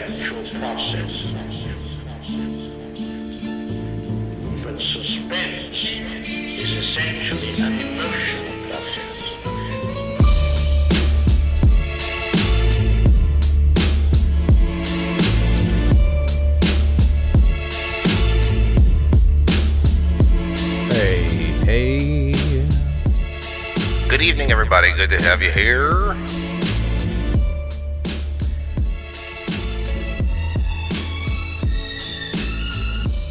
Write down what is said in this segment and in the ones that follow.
intellectual process. But suspense is essentially an emotional process. Hey. Good evening, everybody. Good to have you here.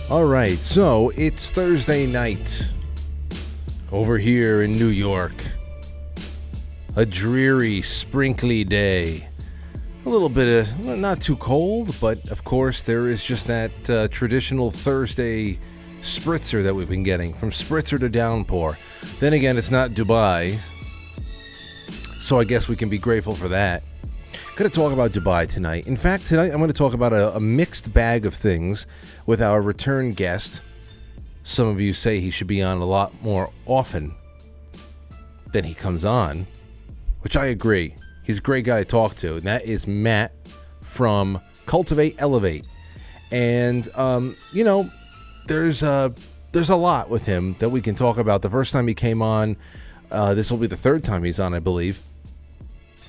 All right, so it's Thursday night over here in New York. A dreary, sprinkly day. A little bit of, well, not too cold, but of course there is just that traditional Thursday spritzer that we've been getting, from spritzer to downpour. Then again, it's not Dubai, so I guess we can be grateful for that. Going to talk about Dubai tonight. In fact, tonight I'm going to talk about a mixed bag of things with our return guest. Some of you say he should be on a lot more often than he comes on, which I agree. He's a great guy to talk to, and that is Matt from Cultivate Elevate. And, there's a lot with him that we can talk about. The first time he came on, this will be the third time he's on, I believe.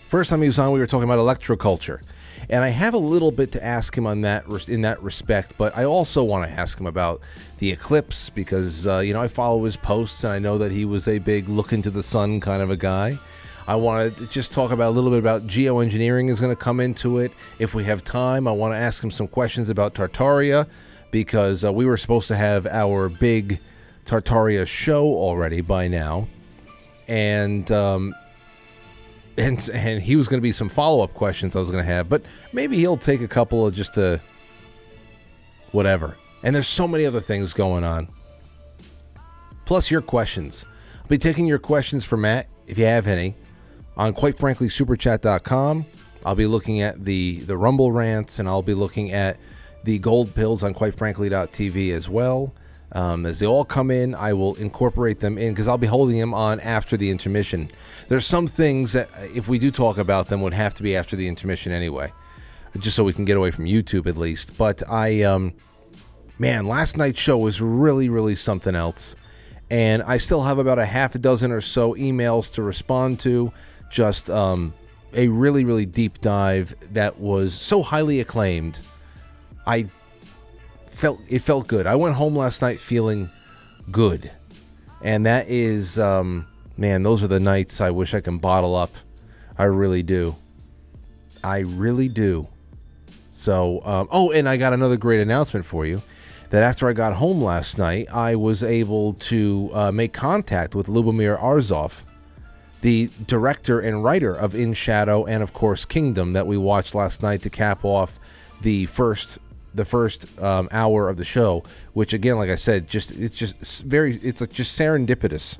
First time he was on, we were talking about Electroculture. And I have a little bit to ask him on that in that respect, but I also want to ask him about the Eclipse because, I follow his posts, and I know that he was a big look into the sun kind of a guy. I want to just talk about a little bit about geoengineering is going to come into it. If we have time, I want to ask him some questions about Tartaria because we were supposed to have our big Tartaria show already by now. And he was going to be some follow-up questions I was going to have, but maybe he'll take a couple of just whatever. And there's so many other things going on. Plus your questions. I'll be taking your questions for Matt, if you have any, on quitefranklysuperchat.com. I'll be looking at the Rumble rants, and I'll be looking at the gold pills on quitefrankly.tv as well. As they all come in, I will incorporate them in because I'll be holding them on after the intermission. There's some things that, if we do talk about them, would have to be after the intermission anyway, just so we can get away from YouTube at least. But last night's show was really, really something else. And I still have about a half a dozen or so emails to respond to. Just a really, really deep dive that was so highly acclaimed. It felt good. I went home last night feeling good. And that is, those are the nights I wish I can bottle up. I really do. So, and I got another great announcement for you. That after I got home last night, I was able to make contact with Lubomir Arzov, the director and writer of In Shadow and, of course, Kingdom that we watched last night to cap off the first hour of the show, which again, like I said, it's just serendipitous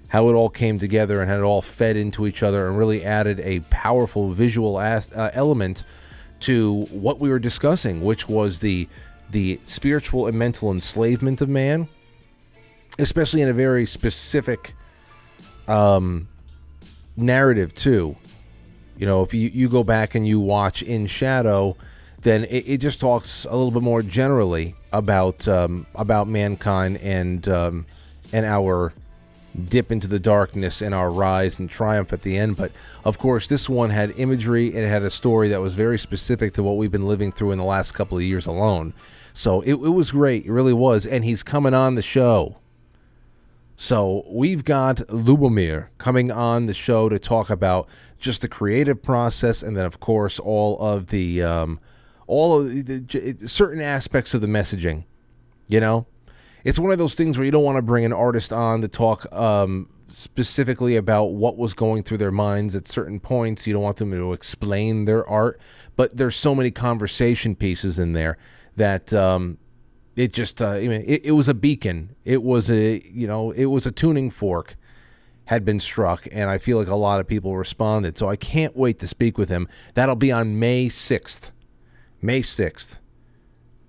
how it all came together and how it all fed into each other and really added a powerful visual element to what we were discussing, which was the spiritual and mental enslavement of man, especially in a very specific narrative too. If you go back and you watch In Shadow, then it just talks a little bit more generally about mankind and our dip into the darkness and our rise and triumph at the end. But of course, this one had imagery and it had a story that was very specific to what we've been living through in the last couple of years alone. So it was great. It really was. And he's coming on the show. So we've got Lubomir coming on the show to talk about just the creative process, and then of course all of the certain aspects of the messaging. It's one of those things where you don't want to bring an artist on to talk specifically about what was going through their minds at certain points. You don't want them to explain their art, but there's so many conversation pieces in there that it just it was a beacon. It was a tuning fork had been struck, and I feel like a lot of people responded. So I can't wait to speak with him. That'll be on May 6th. May 6th.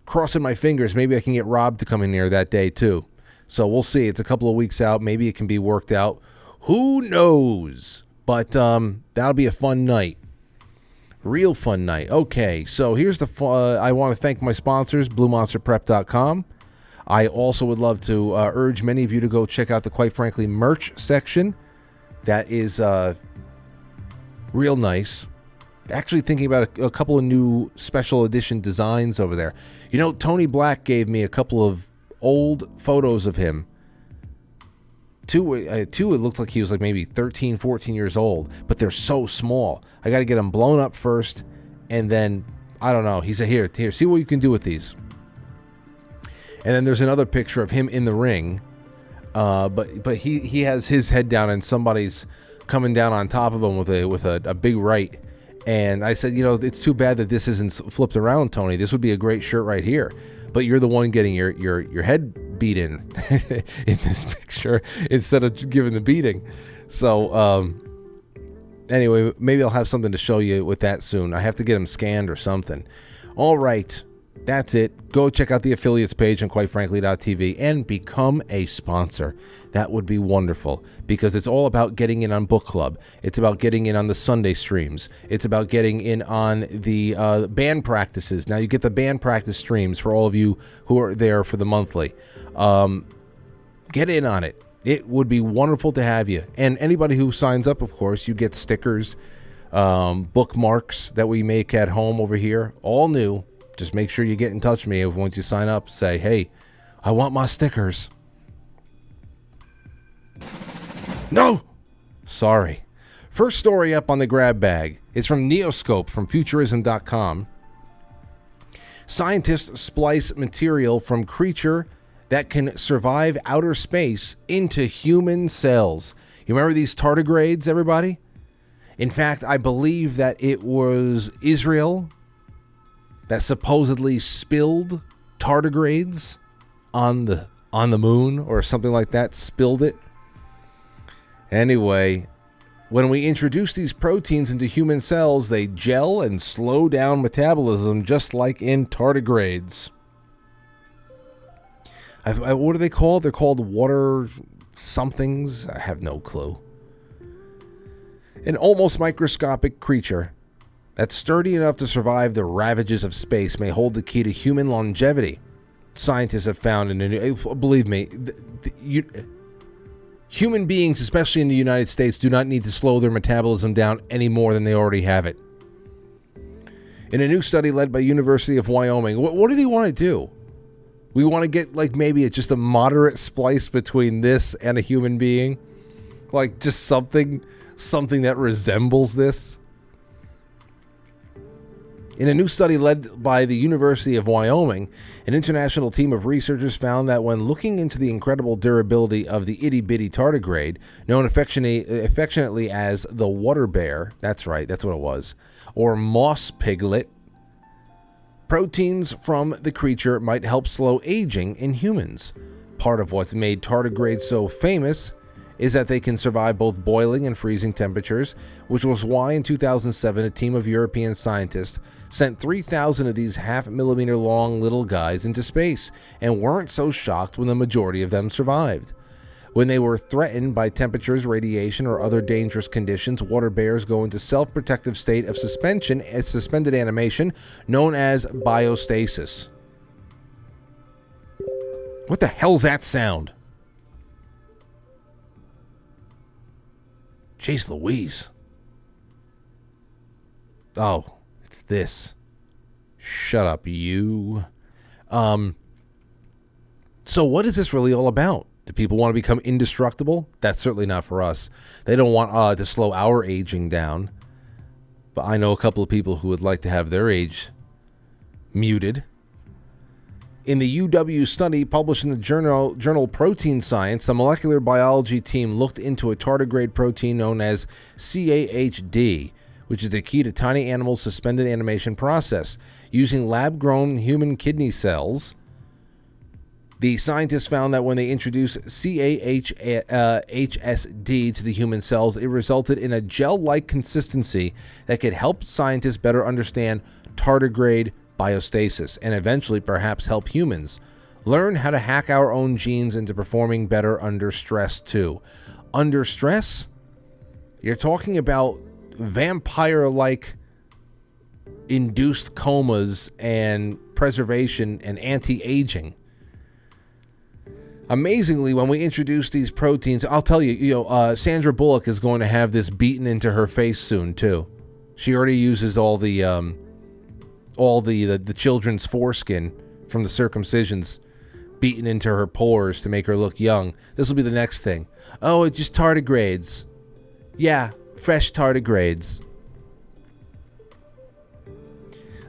Crossing my fingers, maybe I can get Rob to come in here that day too. So we'll see. It's a couple of weeks out. Maybe it can be worked out. Who knows? But that'll be a fun night. Real fun night. Okay, so here's the I want to thank my sponsors, BlueMonsterPrep.com. I also would love to urge many of you to go check out the Quite Frankly merch section. That is real nice. Actually thinking about a couple of new special edition designs over there. You know, Tony Black gave me a couple of old photos of him. Two, it looked like he was like maybe 13, 14 years old, but they're so small. I got to get them blown up first, and then, I don't know. He said, here, see what you can do with these. And then there's another picture of him in the ring, but he has his head down, and somebody's coming down on top of him with a big right. And I said, you know, it's too bad that this isn't flipped around, Tony. This would be a great shirt right here. But you're the one getting your head beat in this picture instead of giving the beating. So anyway, maybe I'll have something to show you with that soon. I have to get them scanned or something. All right. That's it. Go check out the affiliates page on quitefrankly.tv and become a sponsor. That would be wonderful, because it's all about getting in on book club. It's about getting in on the Sunday streams. It's about getting in on the band practices. Now you get the band practice streams for all of you who are there for the monthly. Get in on it. It would be wonderful to have you. And anybody who signs up, of course, you get stickers, bookmarks that we make at home over here, all new. Just make sure you get in touch with me once you sign up. Say, hey, I want my stickers. No! Sorry. First story up on the grab bag is from Neoscope from Futurism.com. Scientists splice material from creature that can survive outer space into human cells. You remember these tardigrades, everybody? In fact, I believe that it was Israel that supposedly spilled tardigrades on the moon or something like that, spilled it. Anyway, when we introduce these proteins into human cells, they gel and slow down metabolism just like in tardigrades. What are they called? They're called water somethings. I have no clue. An almost microscopic creature that's sturdy enough to survive the ravages of space may hold the key to human longevity. Scientists have found in a new... Believe me, human beings, especially in the United States, do not need to slow their metabolism down any more than they already have it. In a new study led by University of Wyoming, what do they want to do? We want to get, like, maybe just a moderate splice between this and a human being? Like, just something that resembles this? In a new study led by the University of Wyoming, an international team of researchers found that when looking into the incredible durability of the itty-bitty tardigrade, known affectionately as the water bear, that's right, that's what it was, or moss piglet, proteins from the creature might help slow aging in humans. Part of what's made tardigrades so famous is that they can survive both boiling and freezing temperatures, which was why in 2007 a team of European scientists sent 3,000 of these half-millimeter long little guys into space and weren't so shocked when the majority of them survived. When they were threatened by temperatures, radiation, or other dangerous conditions, water bears go into self-protective state of suspended animation known as biostasis. What the hell's that sound? Jeez Louise. Oh, it's this. Shut up, you. So what is this really all about? Do people want to become indestructible? That's certainly not for us. They don't want to slow our aging down. But I know a couple of people who would like to have their age muted. In the UW study published in the journal Protein Science, the molecular biology team looked into a tardigrade protein known as CAHD, which is the key to tiny animals' suspended animation process. Using lab-grown human kidney cells, the scientists found that when they introduced CAHSD to the human cells, it resulted in a gel-like consistency that could help scientists better understand tardigrade biostasis and eventually perhaps help humans learn how to hack our own genes into performing better under stress too. Under stress? You're talking about vampire-like induced comas and preservation and anti-aging. Amazingly, when we introduce these proteins, I'll tell you, Sandra Bullock is going to have this beaten into her face soon too. She already uses all the children's foreskin from the circumcisions beaten into her pores to make her look young. This will be the next thing. Oh, it's just tardigrades. Yeah, fresh tardigrades.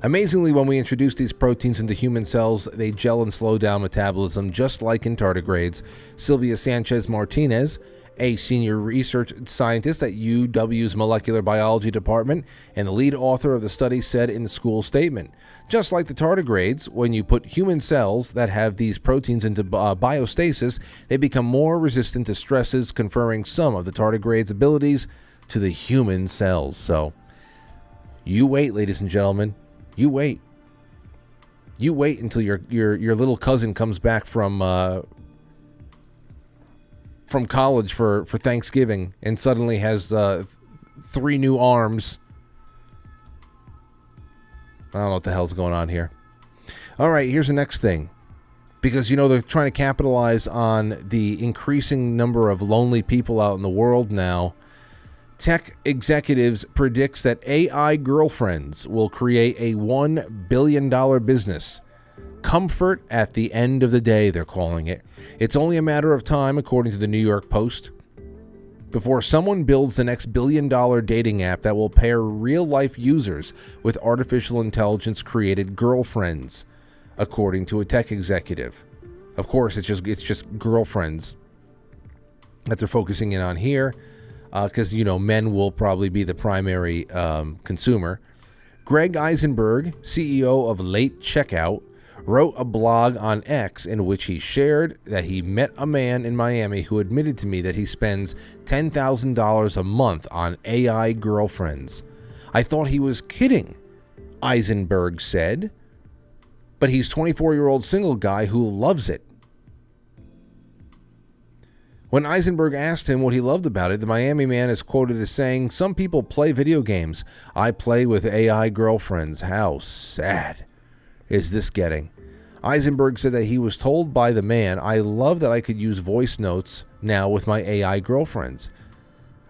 Amazingly, when we introduce these proteins into human cells, they gel and slow down metabolism, just like in tardigrades. Sylvia Sanchez-Martinez, a senior research scientist at UW's molecular biology department and the lead author of the study, said in the school statement, just like the tardigrades, when you put human cells that have these proteins into biostasis, they become more resistant to stresses, conferring some of the tardigrades' abilities to the human cells. So, you wait, ladies and gentlemen. You wait. You wait until your little cousin comes back from college for Thanksgiving and suddenly has 3 new arms. I don't know what the hell's going on here. All right, here's the next thing. Because, they're trying to capitalize on the increasing number of lonely people out in the world now. Tech executives predicts that AI girlfriends will create a $1 billion business. Comfort at the end of the day, they're calling it. It's only a matter of time, according to the New York Post, before someone builds the next billion-dollar dating app that will pair real-life users with artificial intelligence-created girlfriends, according to a tech executive. Of course, it's just girlfriends that they're focusing in on here. Because, men will probably be the primary consumer. Greg Eisenberg, CEO of Late Checkout, wrote a blog on X in which he shared that he met a man in Miami who admitted to me that he spends $10,000 a month on AI girlfriends. I thought he was kidding, Eisenberg said. But he's a 24-year-old single guy who loves it. When Eisenberg asked him what he loved about it, the Miami man is quoted as saying, "Some people play video games. I play with AI girlfriends. How sad is this getting?" Eisenberg said that he was told by the man, "I love that I could use voice notes now with my AI girlfriends.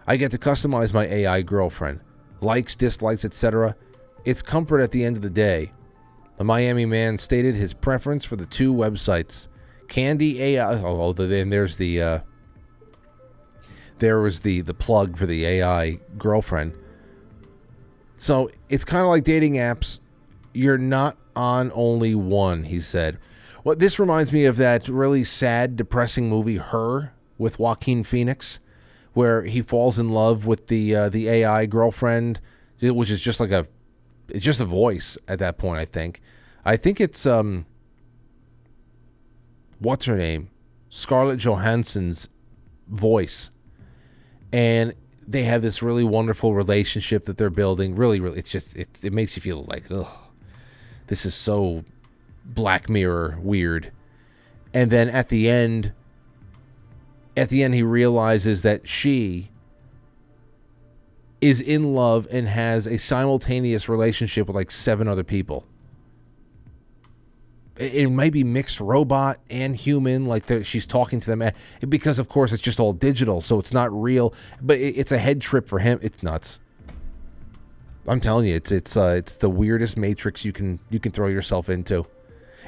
I get to customize my AI girlfriend. Likes, dislikes, etc. It's comfort at the end of the day." The Miami man stated his preference for the 2 websites. Candy AI, then there's there was the plug for the AI girlfriend. So it's kind of like dating apps. You're not on only one, he said. Well, this reminds me of that really sad, depressing movie, Her, with Joaquin Phoenix, where he falls in love with the AI girlfriend, which is just it's just a voice at that point, I think. I think it's, what's her name? Scarlett Johansson's voice. And they have this really wonderful relationship that they're building. Really, really, it makes you feel like, ugh, this is so Black Mirror weird. And then at the end he realizes that she is in love and has a simultaneous relationship with like 7 other people. It might be mixed robot and human, like she's talking to them, because of course it's just all digital, so it's not real. But it's a head trip for him. It's nuts. I'm telling you, it's the weirdest matrix you can throw yourself into.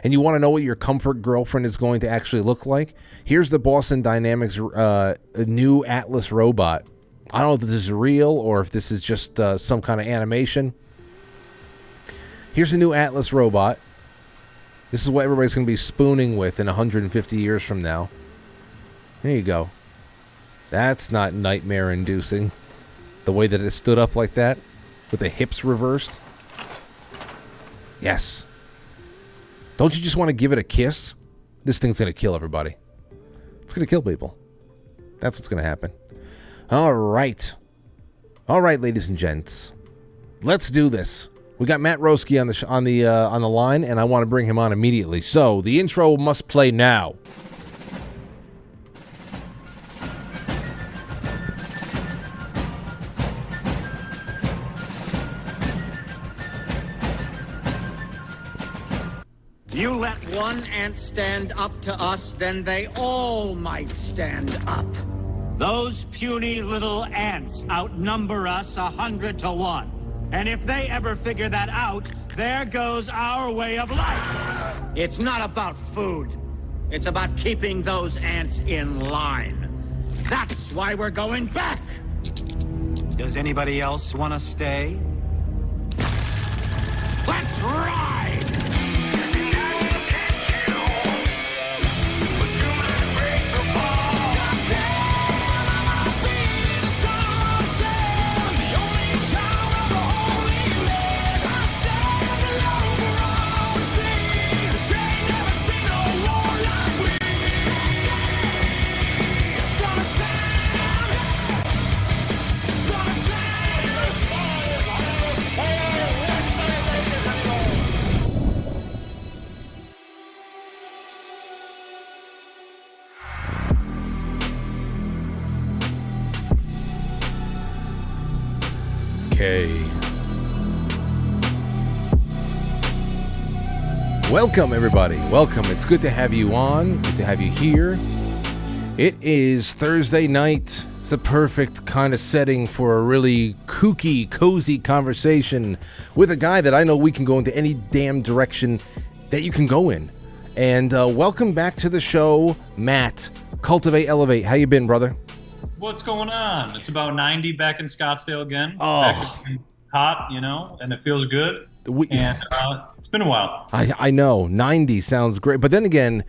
And you want to know what your comfort girlfriend is going to actually look like? Here's the Boston Dynamics new Atlas robot. I don't know if this is real or if this is just some kind of animation. Here's a new Atlas robot. This is what everybody's going to be spooning with in 150 years from now. There you go. That's not nightmare-inducing. The way that it stood up like that, with the hips reversed. Yes. Don't you just want to give it a kiss? This thing's going to kill everybody. It's going to kill people. That's what's going to happen. All right. All right, ladies and gents. Let's do this. We got Matt Roeske on the line, and I want to bring him on immediately. So the intro must play now. one ant stand up to us, then they all might stand up. Those puny little ants outnumber us 100 to 1. And if they ever figure that out, there goes our way of life. It's not about food. It's about keeping those ants in line. That's why we're going back. Does anybody else want to stay? Let's ride! Welcome, everybody. Welcome. It's good to have you on. Good to have you here. It is Thursday night. It's the perfect kind of setting for a really kooky, cozy conversation with a guy that I know we can go into any damn direction that you can go in. And welcome back to the show, Matt. Cultivate Elevate. How you been, brother? What's going on? It's about 90 back in Scottsdale again. Oh. Back in hot, and it feels good. It's been a while. I know 90 sounds great, but then again,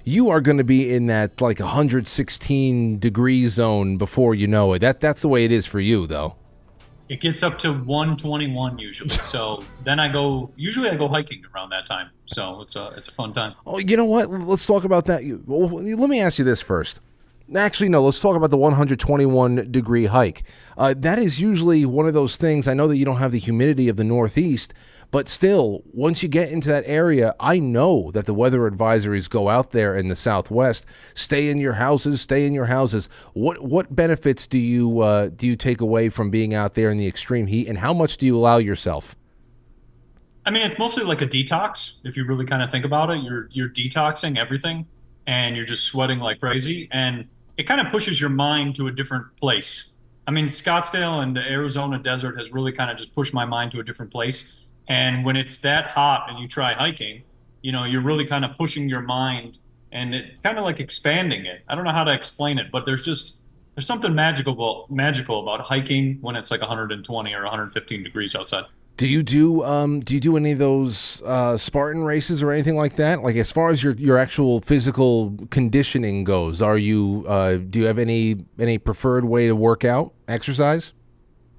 you are going to be in that like 116 degree zone before you know it. That's the way it is for you, though. It gets up to 121 usually. So then I go hiking around that time. So it's a fun time. Oh, you know what? Let's talk about that. Well, let me ask you this first. Actually, no, let's talk about the 121 degree hike. That is usually one of those things. I know that you don't have the humidity of the Northeast, but still, once you get into that area, I know that the weather advisories go out there in the Southwest. Stay in your houses. What benefits do you take away from being out there in the extreme heat, and how much do you allow yourself? I mean, it's mostly like a detox. If you really kind of think about it, you're detoxing everything, and you're just sweating like crazy, and it kind of pushes your mind to a different place. I mean, Scottsdale and the Arizona desert has really kind of just pushed my mind to a different place. And when it's that hot and you try hiking, you're really kind of pushing your mind and it kind of like expanding it. I don't know how to explain it, but there's something magical about hiking when it's like 120 or 115 degrees outside. Do you do any of those Spartan races or anything like that? Like, as far as your actual physical conditioning goes, do you have any preferred way to work out, exercise?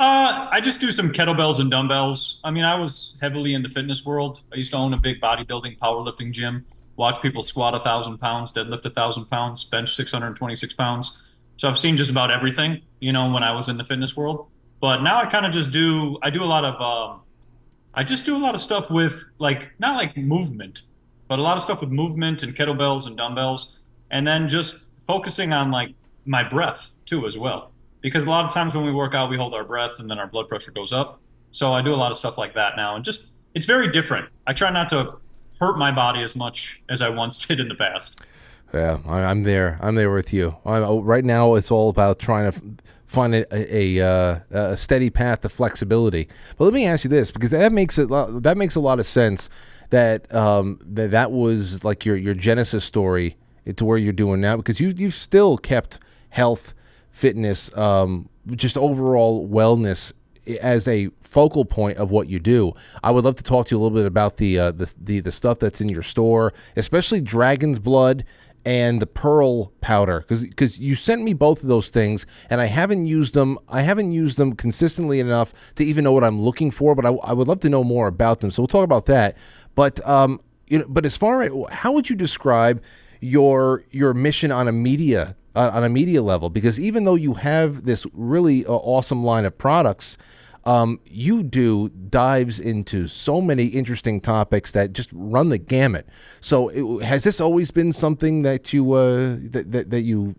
I just do some kettlebells and dumbbells. I mean, I was heavily in the fitness world. I used to own a big bodybuilding, powerlifting gym, watch people squat 1,000 pounds, deadlift 1,000 pounds, bench 626 pounds. So I've seen just about everything, when I was in the fitness world. But now I kind of just do a lot of stuff with not like movement, but a lot of stuff with movement and kettlebells and dumbbells. And then just focusing on like my breath too as well. Because a lot of times when we work out, we hold our breath and then our blood pressure goes up. So I do a lot of stuff like that now. And just, it's very different. I try not to hurt my body as much as I once did in the past. Yeah, I'm there. I'm there with you. Right now, it's all about trying to find a steady path to flexibility. But let me ask you this, because that makes a lot of sense. That was like your genesis story to where you're doing now, because you've still kept health, fitness, just overall wellness as a focal point of what you do. I would love to talk to you a little bit about the stuff that's in your store, especially Dragon's Blood and the Pearl Powder, because you sent me both of those things, and I haven't used them. I haven't used them consistently enough to even know what I'm looking for. But I would love to know more about them. So we'll talk about that. But but as far as how would you describe your mission on a media level? Because even though you have this really awesome line of products, you do dives into so many interesting topics that just run the gamut. So has this always been something that you that you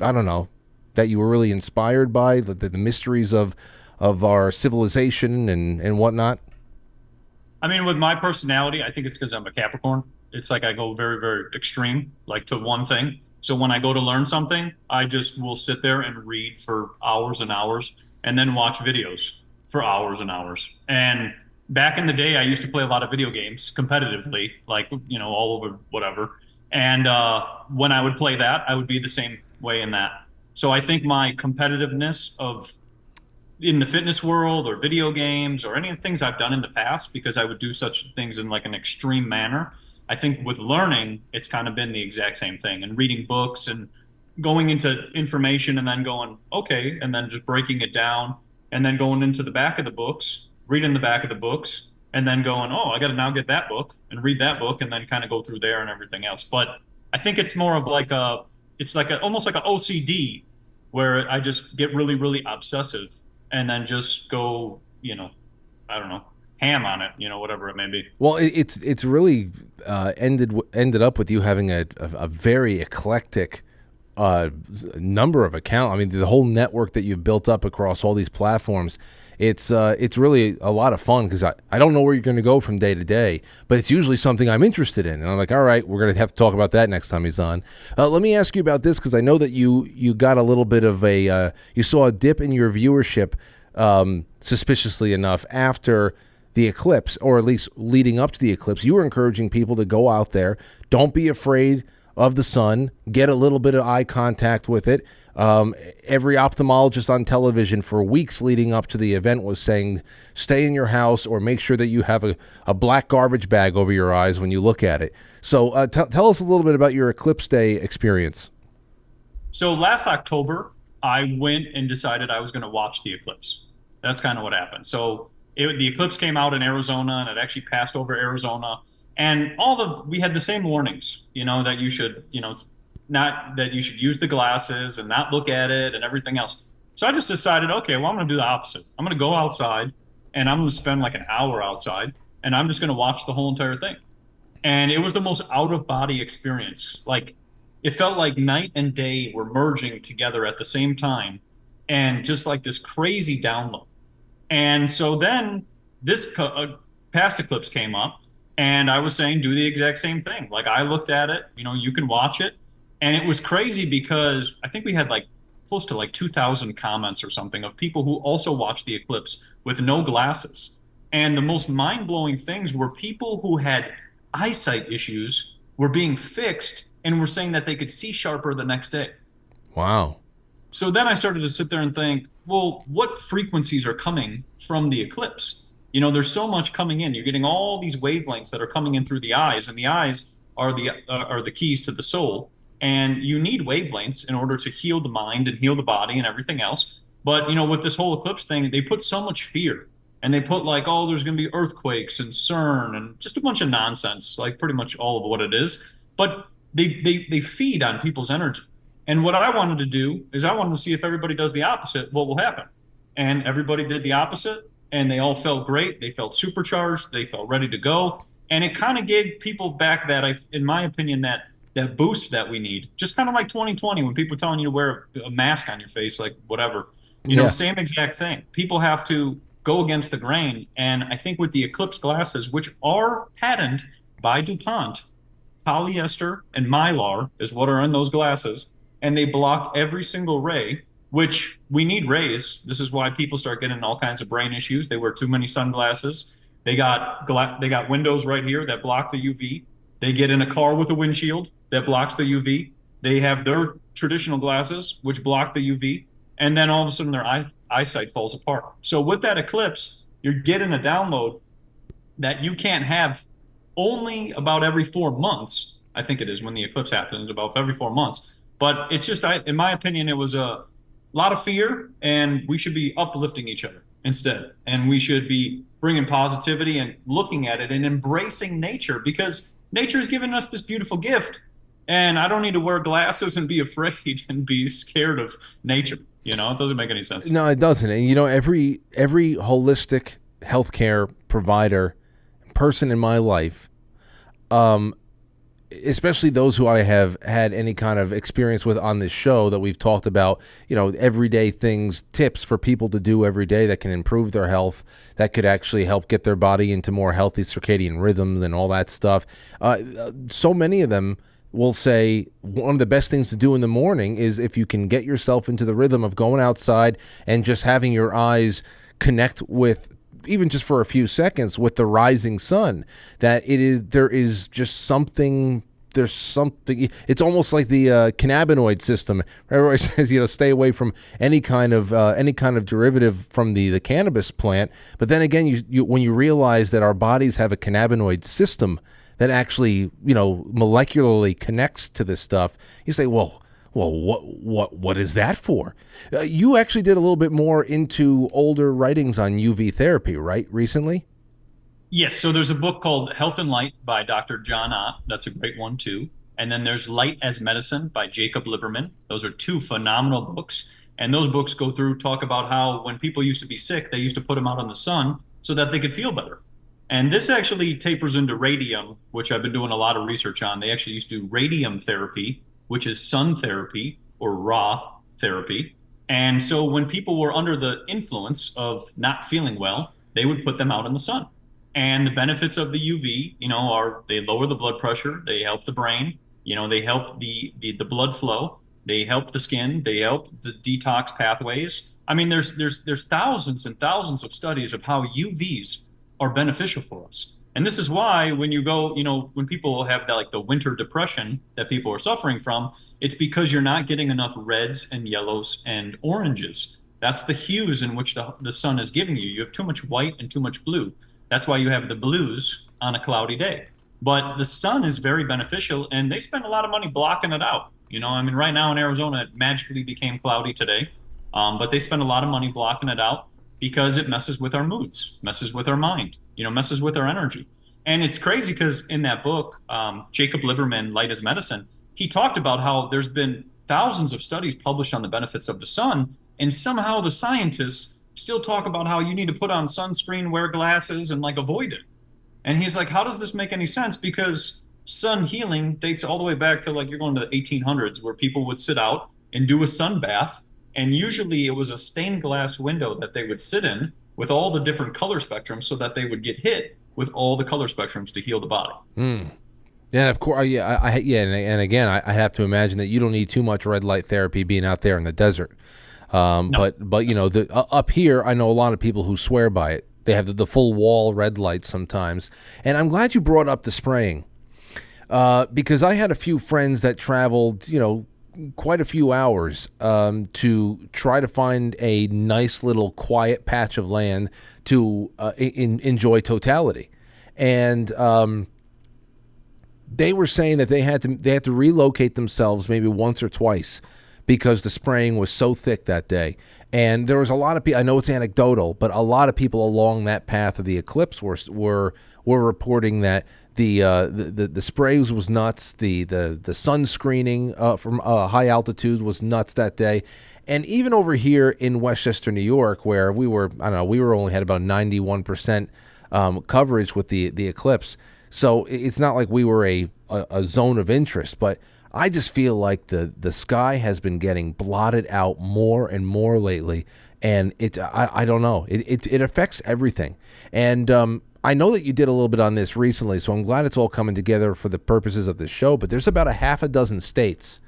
I don't know, that you were really inspired by, the mysteries of our civilization and whatnot? I mean, with my personality, I think it's because I'm a Capricorn. It's like I go very, very extreme, like to one thing. So when I go to learn something, I just will sit there and read for hours and hours and then watch videos for hours and hours. And back in the day, I used to play a lot of video games competitively, like, all over whatever. And when I would play that, I would be the same way in that. So I think my competitiveness of in the fitness world or video games or any of the things I've done in the past, because I would do such things in like an extreme manner. I think with learning, it's kind of been the exact same thing, and reading books and going into information and then going, okay, and then just breaking it down and then going into the back of the books, reading the back of the books, and then going, oh, I got to now get that book and read that book and then kind of go through there and everything else. But I think it's more of like almost like a OCD where I just get really, really obsessive and then just go, I don't know, ham on it, whatever it may be. Well, it's really ended up with you having a very eclectic number of accounts. I mean, the whole network that you've built up across all these platforms. It's really a lot of fun because I don't know where you're going to go from day to day, but it's usually something I'm interested in. And I'm like, all right, we're going to have to talk about that next time he's on. Let me ask you about this because I know that you got a little bit of you saw a dip in your viewership, suspiciously enough, after the eclipse, or at least leading up to the eclipse. You were encouraging people to go out there. Don't be afraid of the sun. Get a little bit of eye contact with it. Every ophthalmologist on television for weeks leading up to the event was saying, stay in your house or make sure that you have a black garbage bag over your eyes when you look at it. So tell us a little bit about your Eclipse Day experience. So last October, I went and decided I was going to watch the eclipse. That's kind of what happened. So the eclipse came out in Arizona, and it actually passed over Arizona. And we had the same warnings, that you should, not that you should use the glasses and not look at it and everything else. So I just decided, okay, well, I'm going to do the opposite. I'm going to go outside and I'm going to spend like an hour outside and I'm just going to watch the whole entire thing. And it was the most out of body experience. Like it felt like night and day were merging together at the same time and just like this crazy download. And so then this past eclipse came up and I was saying, do the exact same thing. Like I looked at it, you can watch it. And it was crazy because I think we had like close to like 2,000 comments or something of people who also watched the eclipse with no glasses. And the most mind-blowing things were people who had eyesight issues were being fixed and were saying that they could see sharper the next day. Wow. So then I started to sit there and think, well, what frequencies are coming from the eclipse? There's so much coming in. You're getting all these wavelengths that are coming in through the eyes, and the eyes are the keys to the soul. And you need wavelengths in order to heal the mind and heal the body and everything else. But, with this whole eclipse thing, they put so much fear. And they put like, oh, there's going to be earthquakes and CERN and just a bunch of nonsense, like pretty much all of what it is. But they feed on people's energy. And what I wanted to do is I wanted to see if everybody does the opposite, what will happen. And everybody did the opposite. And they all felt great. They felt supercharged. They felt ready to go. And it kind of gave people back that, in my opinion, that boost that we need. Just kind of like 2020 when people are telling you to wear a mask on your face, like whatever. Same exact thing. People have to go against the grain. And I think with the Eclipse glasses, which are patented by DuPont, polyester and mylar is what are in those glasses. And they block every single ray, which we need rays. This is why people start getting all kinds of brain issues. They wear too many sunglasses. They got windows right here that block the UV. They get in a car with a windshield that blocks the UV. They have their traditional glasses, which block the UV. And then all of a sudden their eyesight falls apart. So with that eclipse, you're getting a download that you can't have only about every 4 months. I think it is when the eclipse happens, about every 4 months. But it's just, in my opinion, it was a lot of fear, and we should be uplifting each other instead. And we should be bringing positivity and looking at it and embracing nature, because nature has given us this beautiful gift. And I don't need to wear glasses and be afraid and be scared of nature. It doesn't make any sense. No, it doesn't. And every holistic healthcare provider, person in my life, especially those who I have had any kind of experience with on this show, that we've talked about, everyday things, tips for people to do every day that can improve their health, that could actually help get their body into more healthy circadian rhythms and all that stuff. So many of them will say one of the best things to do in the morning is if you can get yourself into the rhythm of going outside and just having your eyes connect with, even just for a few seconds, with the rising sun, that there's something, it's almost like the cannabinoid system. Everybody says, stay away from any kind of derivative from the cannabis plant. But then again, you when you realize that our bodies have a cannabinoid system that actually, molecularly connects to this stuff, you say, well, what is that for? You actually did a little bit more into older writings on UV therapy, right, recently? Yes, so there's a book called Health and Light by Dr. John Ott. That's a great one, too. And then there's Light as Medicine by Jacob Liberman. Those are two phenomenal books. And those books go through, talk about how when people used to be sick, they used to put them out in the sun so that they could feel better. And this actually tapers into radium, which I've been doing a lot of research on. They actually used to do radium therapy, which is sun therapy or raw therapy. And so when people were under the influence of not feeling well, they would put them out in the sun. And the benefits of the UV, are they lower the blood pressure, they help the brain, they help the blood flow, they help the skin, they help the detox pathways. I mean, there's thousands and thousands of studies of how UVs are beneficial for us. And this is why when you go, when people have that, like the winter depression that people are suffering from, it's because you're not getting enough reds and yellows and oranges. That's the hues in which the sun is giving you. You have too much white and too much blue. That's why you have the blues on a cloudy day. But the sun is very beneficial, and they spend a lot of money blocking it out. Right now in Arizona, it magically became cloudy today, but they spend a lot of money blocking it out, because it messes with our moods, messes with our mind, messes with our energy. And it's crazy because in that book, Jacob Liberman, Light as Medicine, he talked about how there's been thousands of studies published on the benefits of the sun, and somehow the scientists still talk about how you need to put on sunscreen, wear glasses, and avoid it. And he's like, how does this make any sense? Because sun healing dates all the way back to you're going to the 1800s, where people would sit out and do a sun bath. And usually it was a stained glass window that they would sit in with all the different color spectrums so that they would get hit with all the color spectrums to heal the body. Yeah, of course. And again, I have to imagine that you don't need too much red light therapy being out there in the desert. No. But up here, I know a lot of people who swear by it. They have the full wall red light sometimes. And I'm glad you brought up the spraying, because I had a few friends that traveled, quite a few hours to try to find a nice little quiet patch of land to enjoy totality. And they were saying that they had to relocate themselves maybe once or twice because the spraying was so thick that day. And there was a lot of people, I know it's anecdotal, but a lot of people along that path of the Eclipse were reporting that the sprays was nuts. The sun screening from high altitudes was nuts that day. And even over here in Westchester, New York, where we were only had about 91% coverage with the Eclipse. So it's not like we were a zone of interest, but I just feel like the sky has been getting blotted out more and more lately. And I don't know, it affects everything. And I know that you did a little bit on this recently, so I'm glad it's all coming together for the purposes of this show. But there's about a half a dozen states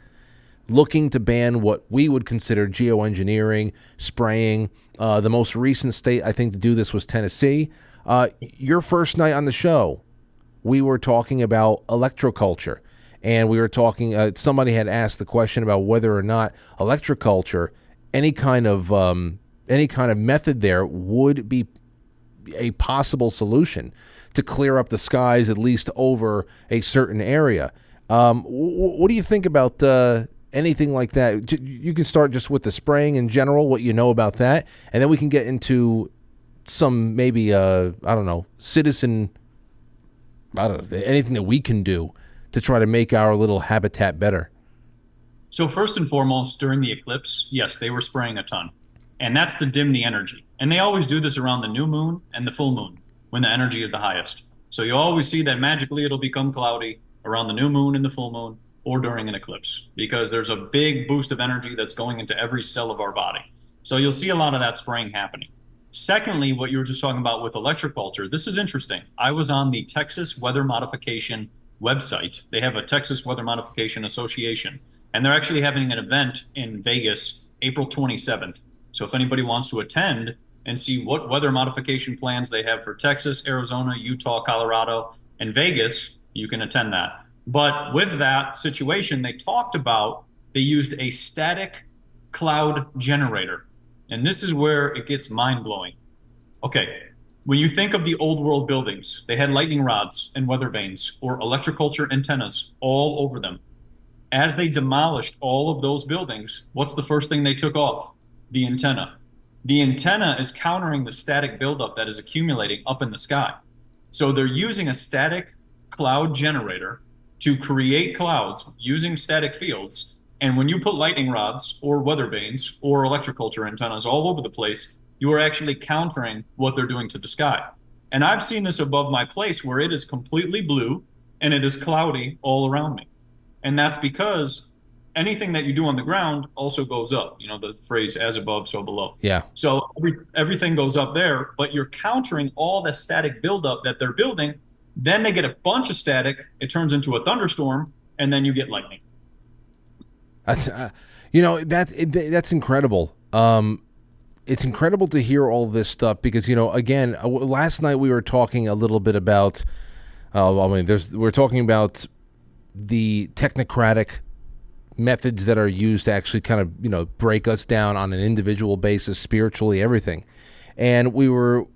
looking to ban what we would consider geoengineering, spraying. The most recent state, I think, to do this was Tennessee. Your first night on the show, we were talking about electroculture. And we were talking, somebody had asked the question about whether or not electroculture, any kind of method there would be a possible solution to clear up the skies, at least over a certain area. What do you think about anything like that? You can start just with the spraying in general, what you know about that, and then we can get into some maybe, anything that we can do to try to make our little habitat better. So first and foremost, during the eclipse, yes, they were spraying a ton. And that's to dim the energy. And they always do this around the new moon and the full moon when the energy is the highest. So you always see that magically it'll become cloudy around the new moon and the full moon, or during an eclipse, because there's a big boost of energy that's going into every cell of our body. So you'll see a lot of that spraying happening. Secondly, what you were just talking about with Electroculture, this is interesting. I was on the Texas Weather Modification website. They have a Texas Weather Modification Association, and they're actually having an event in Vegas, April 27th. So if anybody wants to attend and see what weather modification plans they have for Texas, Arizona, Utah, Colorado, and Vegas, you can attend that. But with that situation, they talked about, they used a static cloud generator. And this is where it gets mind-blowing. Okay, when you think of the old world buildings, they had lightning rods and weather vanes or electroculture antennas all over them. As they demolished all of those buildings, what's the first thing they took off? The antenna. The antenna is countering the static buildup that is accumulating up in the sky. So they're using a static cloud generator to create clouds using static fields. And when you put lightning rods or weather vanes or electroculture antennas all over the place, you are actually countering what they're doing to the sky. And I've seen this above my place where it is completely blue and it is cloudy all around me. And that's because anything that you do on the ground also goes up. You know, the phrase as above, so below. Yeah. So everything goes up there, but you're countering all the static buildup that they're building. Then they get a bunch of static. It turns into a thunderstorm, and then you get lightning. That's, that's incredible. It's incredible to hear all this stuff because, again, last night we were talking a little bit about, we're talking about the technocratic methods that are used to actually kind of, break us down on an individual basis, spiritually, everything. And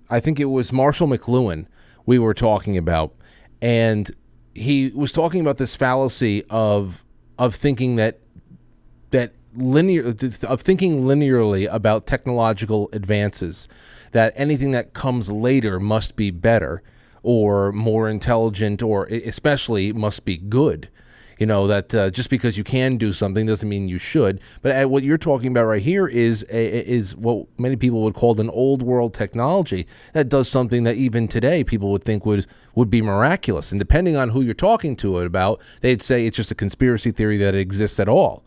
I think it was Marshall McLuhan we were talking about, and he was talking about this fallacy of thinking thinking linearly about technological advances, that anything that comes later must be better or more intelligent or especially must be good. That just because you can do something doesn't mean you should. But what you're talking about right here is what many people would call an old world technology that does something that even today people would think would be miraculous. And depending on who you're talking to it about, they'd say it's just a conspiracy theory that it exists at all.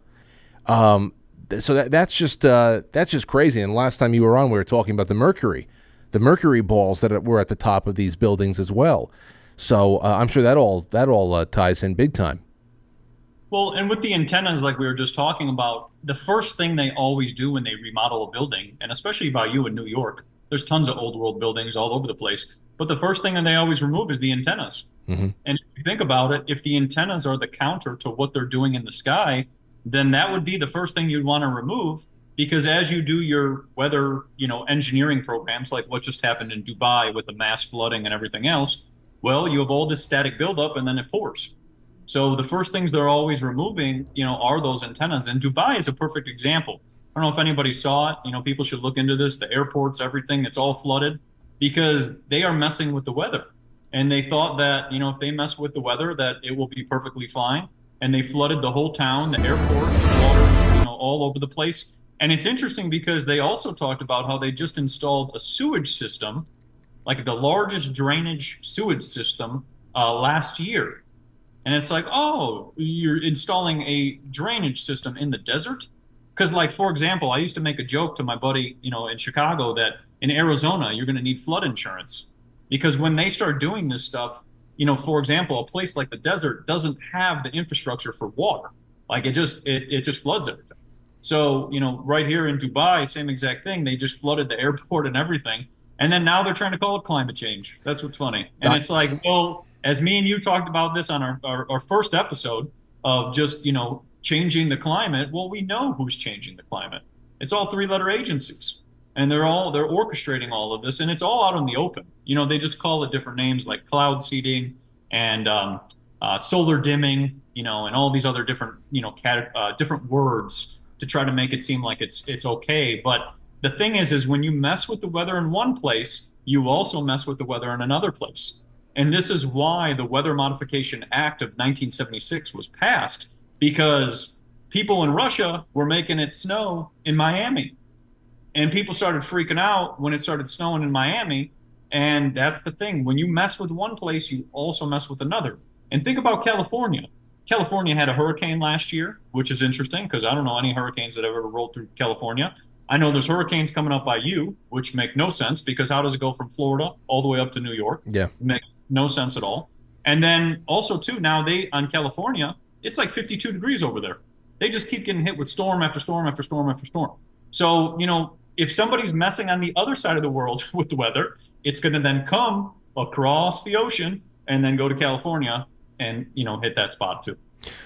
So that's just crazy. And last time you were on, we were talking about the mercury balls that were at the top of these buildings as well. So I'm sure that all ties in big time. Well, and with the antennas, like we were just talking about, the first thing they always do when they remodel a building, and especially by you in New York, there's tons of old world buildings all over the place. But the first thing that they always remove is the antennas. Mm-hmm. And if you think about it, if the antennas are the counter to what they're doing in the sky, then that would be the first thing you'd want to remove, because as you do your weather, engineering programs, like what just happened in Dubai with the mass flooding and everything else, well, you have all this static buildup and then it pours. So the first things they're always removing, are those antennas. And Dubai is a perfect example. I don't know if anybody saw it. People should look into this. The airports, everything, it's all flooded because they are messing with the weather. And they thought that, if they mess with the weather, that it will be perfectly fine. And they flooded the whole town, the airport, the waters, all over the place. And it's interesting because they also talked about how they just installed a sewage system, like the largest drainage sewage system last year. And it's like, oh, you're installing a drainage system in the desert? Because, like, for example, I used to make a joke to my buddy, in Chicago that in Arizona, you're going to need flood insurance. Because when they start doing this stuff, for example, a place like the desert doesn't have the infrastructure for water. Like, it just floods everything. So, right here in Dubai, same exact thing. They just flooded the airport and everything. And then now they're trying to call it climate change. That's what's funny. And it's like, well, as me and you talked about this on our first episode of just, changing the climate, well, we know who's changing the climate. It's all three-letter agencies. And they're orchestrating all of this, and it's all out in the open. They just call it different names like cloud seeding and solar dimming, and all these other different, different words to try to make it seem like it's okay. But the thing is when you mess with the weather in one place, you also mess with the weather in another place. And this is why the Weather Modification Act of 1976 was passed, because people in Russia were making it snow in Miami. And people started freaking out when it started snowing in Miami. And that's the thing. When you mess with one place, you also mess with another. And think about California. California had a hurricane last year, which is interesting because I don't know any hurricanes that have ever rolled through California. I know there's hurricanes coming up by you, which make no sense because how does it go from Florida all the way up to New York? Yeah. It makes no sense at all. And then also too, now on California, it's like 52 degrees over there. They just keep getting hit with storm after storm after storm after storm. So, if somebody's messing on the other side of the world with the weather, it's going to then come across the ocean and then go to California and, hit that spot too.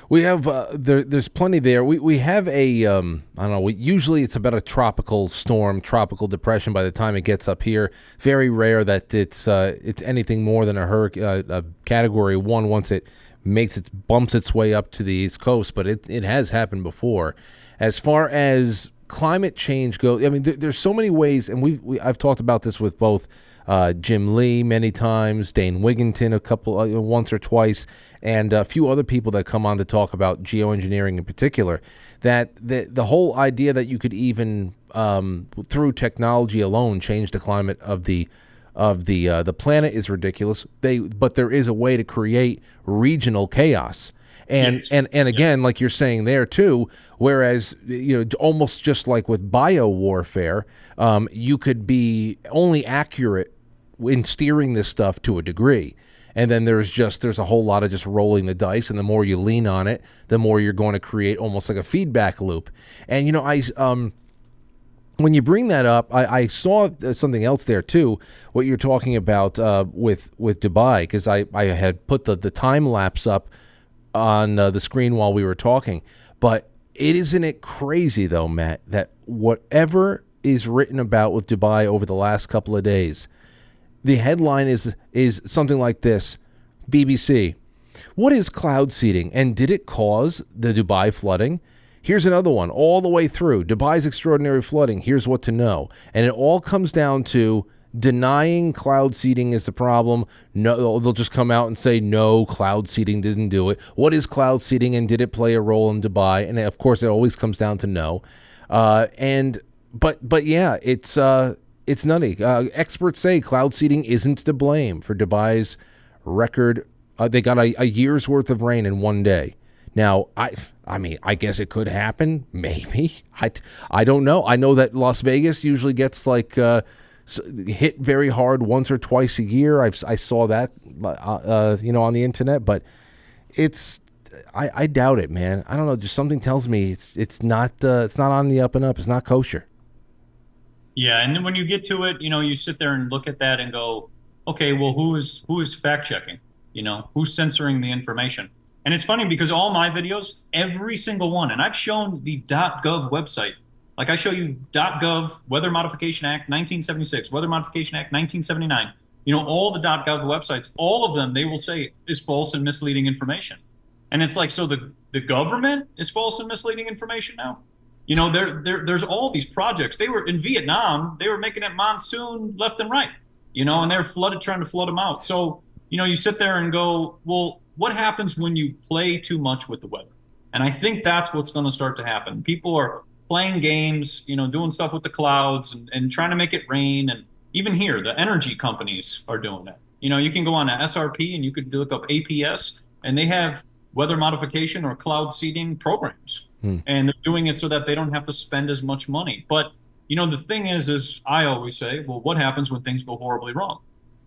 We have there's plenty there. We have a I don't know. Usually it's about a tropical storm, tropical depression. By the time it gets up here, very rare that it's anything more than a hurricane, a Category 1 once it bumps its way up to the East Coast. But it has happened before. As far as climate change goes, I mean, there's so many ways, and I've talked about this with both Jim Lee many times, Dane Wigington once or twice, and a few other people that come on to talk about geoengineering in particular, that the whole idea that you could even through technology alone change the climate of the planet is ridiculous. But there is a way to create regional chaos. And Yes. and again, like you're saying there too, whereas almost just like with bio warfare, you could be only accurate in steering this stuff to a degree, and then there's a whole lot of just rolling the dice, and the more you lean on it, the more you're going to create almost like a feedback loop. And when you bring that up, I saw something else there too. What you're talking about with Dubai, because I had put the time lapse up on the screen while we were talking. But isn't it crazy though, Matt, that whatever is written about with Dubai over the last couple of days, the headline is something like this: BBC, what is cloud seeding and did it cause the Dubai flooding? Here's another one all the way through: Dubai's extraordinary flooding, here's what to know. And it all comes down to denying cloud seeding is the problem. No, they'll just come out and say, no, cloud seeding didn't do it. What is cloud seeding and did it play a role in Dubai? And of course, it always comes down to no. But yeah, it's nutty. Experts say cloud seeding isn't to blame for Dubai's record. They got a year's worth of rain in one day. Now, I mean, I guess it could happen. Maybe. I don't know. I know that Las Vegas usually gets hit very hard once or twice a year. I saw that, on the internet, but I doubt it, man. I don't know. Just something tells me it's not on the up and up. It's not kosher. Yeah, and then when you get to it, you sit there and look at that and go, okay, well, who is fact checking? Who's censoring the information? And it's funny because all my videos, every single one, and I've shown the .gov website. Like I show you .gov, Weather Modification Act 1976, Weather Modification Act 1979. All the .gov websites, all of them, they will say is false and misleading information. And it's like, so the government is false and misleading information now? There's all these projects. They were in Vietnam, they were making it monsoon left and right, and they're trying to flood them out. So, you sit there and go, well, what happens when you play too much with the weather? And I think that's what's going to start to happen. People are playing games, doing stuff with the clouds and trying to make it rain. And even here, the energy companies are doing it. You can go on to SRP and you could look up APS, and they have weather modification or cloud seeding programs. And they're doing it so that they don't have to spend as much money. But, the thing is I always say, well, what happens when things go horribly wrong?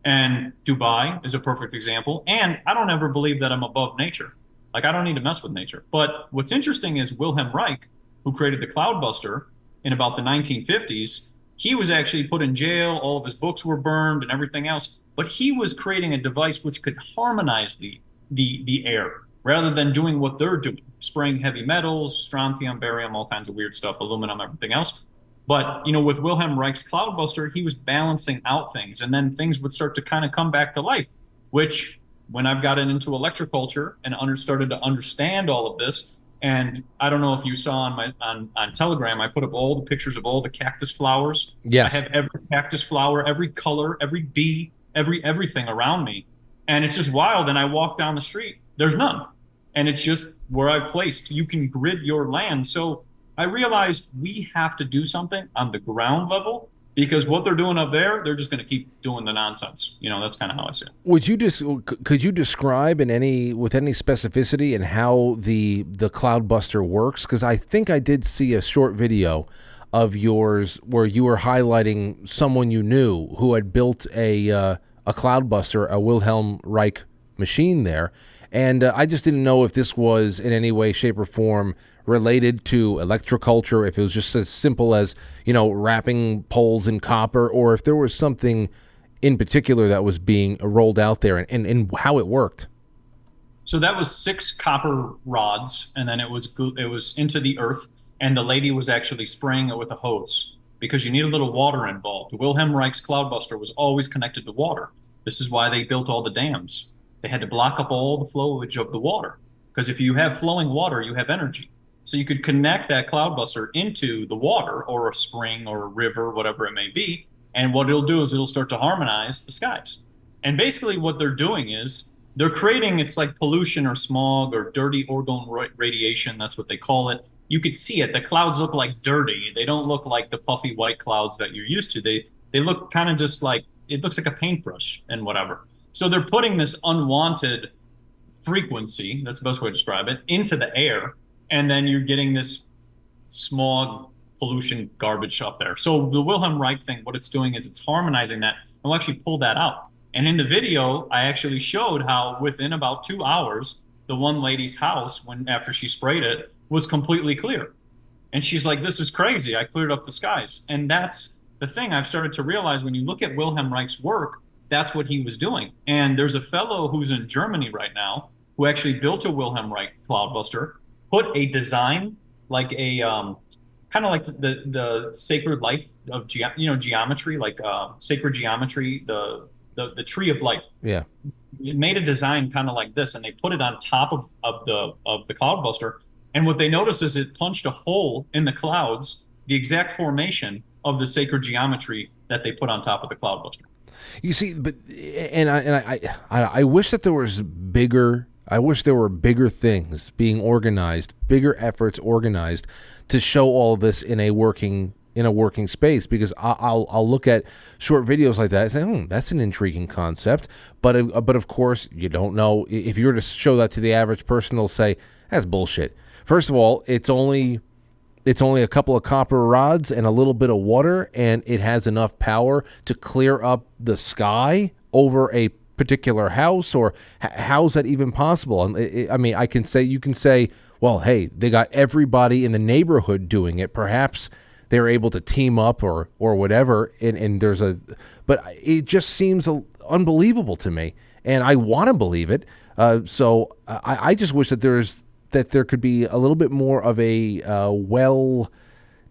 And Dubai is a perfect example. And I don't ever believe that I'm above nature. Like, I don't need to mess with nature. But what's interesting is Wilhelm Reich, who created the Cloudbuster in about the 1950s, he was actually put in jail. All of his books were burned and everything else. But he was creating a device which could harmonize the air rather than doing what they're doing, spraying heavy metals, strontium, barium, all kinds of weird stuff, aluminum, everything else. But, with Wilhelm Reich's Cloudbuster, he was balancing out things, and then things would start to kind of come back to life, which when I've gotten into electroculture and started to understand all of this, and I don't know if you saw on Telegram, I put up all the pictures of all the cactus flowers. Yes. I have every cactus flower, every color, every bee, everything around me. And it's just wild. And I walk down the street, there's none. And it's just where I've placed. You can grid your land. So I realized we have to do something on the ground level, because what they're doing up there, they're just going to keep doing the nonsense. That's kind of how I see it. Could you describe with any specificity in how the Cloudbuster works? Because I think I did see a short video of yours where you were highlighting someone you knew who had built a Cloudbuster, a Wilhelm Reich machine there, and I just didn't know if this was in any way, shape, or form related to electroculture, if it was just as simple as, wrapping poles in copper, or if there was something in particular that was being rolled out there and how it worked. So that was 6 copper rods, and then it was into the earth, and the lady was actually spraying it with a hose because you need a little water involved. Wilhelm Reich's Cloudbuster was always connected to water. This is why they built all the dams. They had to block up all the flowage of the water, because if you have flowing water, you have energy. So you could connect that Cloudbuster into the water or a spring or a river, whatever it may be, and what it'll do is it'll start to harmonize the skies. And basically what they're doing is they're creating, it's like pollution or smog or dirty orgone radiation, that's what they call it. You could see it. The clouds look like dirty. They don't look like the puffy white clouds that you're used to. They look kind of just like, it looks like a paintbrush and whatever. So they're putting this unwanted frequency, that's the best way to describe it, into the air, and then you're getting this smog, pollution, garbage up there. So the Wilhelm Reich thing, what it's doing is it's harmonizing that, and we'll actually pull that out. And in the video, I actually showed how within about 2 hours, the one lady's house, after she sprayed it, was completely clear. And she's like, this is crazy. I cleared up the skies. And that's the thing I've started to realize when you look at Wilhelm Reich's work, that's what he was doing. And there's a fellow who's in Germany right now who actually built a Wilhelm Reich Cloudbuster, put a design like a kind of like the sacred life of geometry, like sacred geometry, the tree of life. Yeah, it made a design kind of like this, and they put it on top of the Cloudbuster. And what they noticed is it punched a hole in the clouds, the exact formation of the sacred geometry that they put on top of the Cloudbuster. You see, but I wish that there was bigger. I wish there were bigger things being organized, bigger efforts organized to show all of this in a working space. Because I'll look at short videos like that and say, that's an intriguing concept. But of course, you don't know. If you were to show that to the average person, they'll say that's bullshit. First of all, it's only a couple of copper rods and a little bit of water, and it has enough power to clear up the sky over a particular house. Or how's that even possible? I mean, you can say, well, hey, they got everybody in the neighborhood doing it. Perhaps they're able to team up or whatever. And but it just seems unbelievable to me, and I want to believe it. So I just wish that there could be a little bit more of a well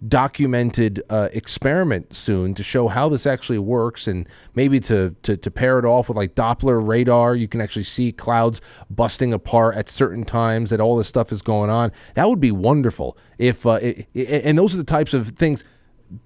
documented experiment soon to show how this actually works, and maybe to pair it off with like Doppler radar. You can actually see clouds busting apart at certain times that all this stuff is going on. That would be wonderful if and those are the types of things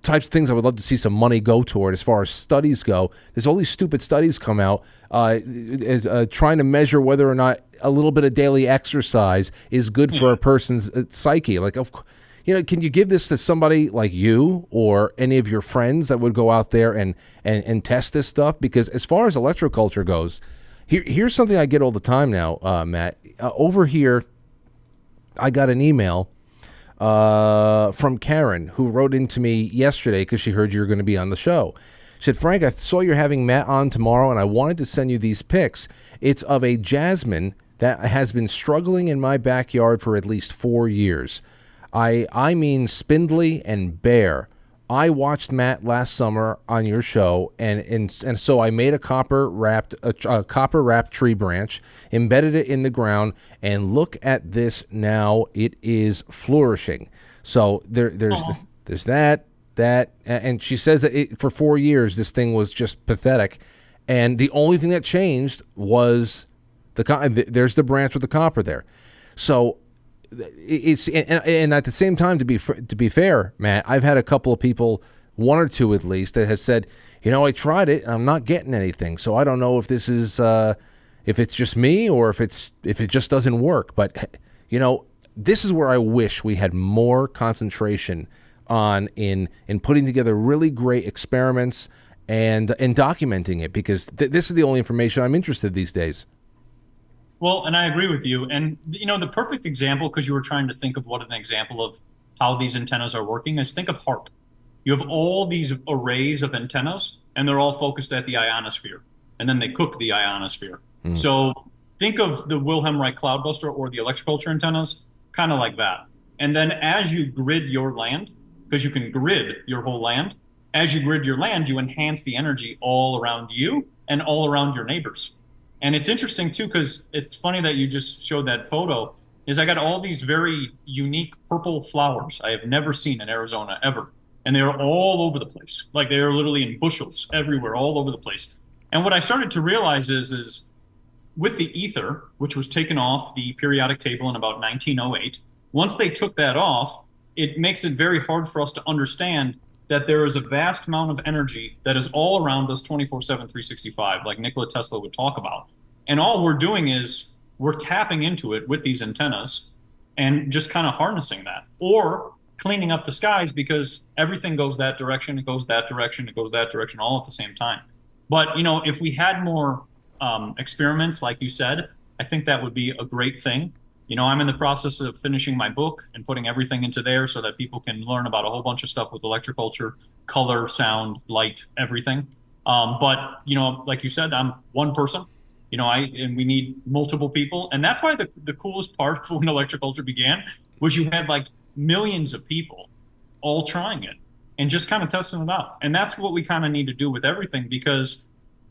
I would love to see some money go toward. As far as studies go, there's all these stupid studies come out trying to measure whether or not a little bit of daily exercise is good for a person's psyche. Like, can you give this to somebody like you or any of your friends that would go out there and test this stuff? Because as far as electroculture goes, here's something I get all the time now, Matt. Over here, I got an email from Karen, who wrote into me yesterday because she heard you were going to be on the show. She said, Frank, I saw you're having Matt on tomorrow, and I wanted to send you these pics. It's of a jasmine that has been struggling in my backyard for at least 4 years. I mean spindly and bare. I watched Matt last summer on your show, and so I made a copper wrapped tree branch, embedded it in the ground, and look at this now. It is flourishing. So there's that, and she says that for 4 years this thing was just pathetic, and the only thing that changed was there's the branch with the copper there. So it's and at the same time, to be fair, Matt, I've had a couple of people, one or two at least, that have said, I tried it and I'm not getting anything. So I don't know if this is if it's just me or if it just doesn't work. But this is where I wish we had more concentration on in putting together really great experiments and documenting it, because this is the only information I'm interested in these days. Well, and I agree with you. And, you know, the perfect example, because you were trying to think of what an example of how these antennas are working, is think of HAARP. You have all these arrays of antennas, and they're all focused at the ionosphere. And then they cook the ionosphere. So think of the Wilhelm Reich Cloudbuster or the Electroculture antennas, kind of like that. And then as you grid your land, because you can grid your whole land, as you grid your land, you enhance the energy all around you and all around your neighbors. And it's interesting too, because it's funny that you just showed that photo, is I got all these very unique purple flowers I have never seen in Arizona ever. And they're all over the place. Like they are literally in bushels everywhere, all over the place. And what I started to realize is with the ether, which was taken off the periodic table in about 1908, once they took that off, it makes it very hard for us to understand that there is a vast amount of energy that is all around us 24/7, 365, like Nikola Tesla would talk about. And all we're doing is we're tapping into it with these antennas and just kind of harnessing that, or cleaning up the skies, because everything goes that direction, it goes that direction, it goes that direction, all at the same time. But, you know, if we had more experiments, like you said, I think that would be a great thing. You know, I'm in the process of finishing my book and putting everything into there so that people can learn about a whole bunch of stuff with electroculture, color, sound, light, everything. But, you know, like you said, I'm one person, you know, and we need multiple people. And that's why the coolest part when electroculture began was you had like millions of people all trying it and just kind of testing it out. And that's what we kind of need to do with everything, because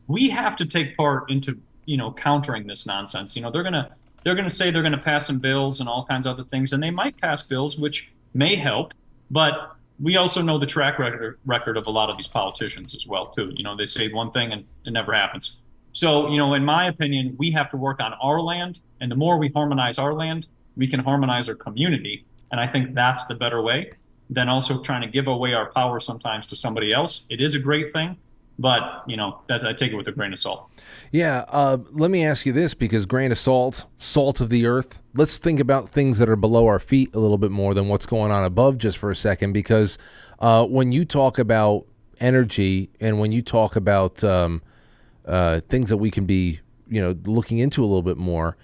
we have to take part into, you know, countering this nonsense. You know, they're going to say they're going to pass some bills and all kinds of other things, and they might pass bills, which may help, but we also know the track record of a lot of these politicians as well, too. You know, they say one thing and it never happens. So, you know, in my opinion, we have to work on our land, and the more we harmonize our land, we can harmonize our community. And I think that's the better way than also trying to give away our power sometimes to somebody else. It is a great thing, but, you know, I take it with a grain of salt. Yeah, let me ask you this, because grain of salt, salt of the earth, let's think about things that are below our feet a little bit more than what's going on above just for a second, because when you talk about energy and when you talk about things that we can be, you know, looking into a little bit more,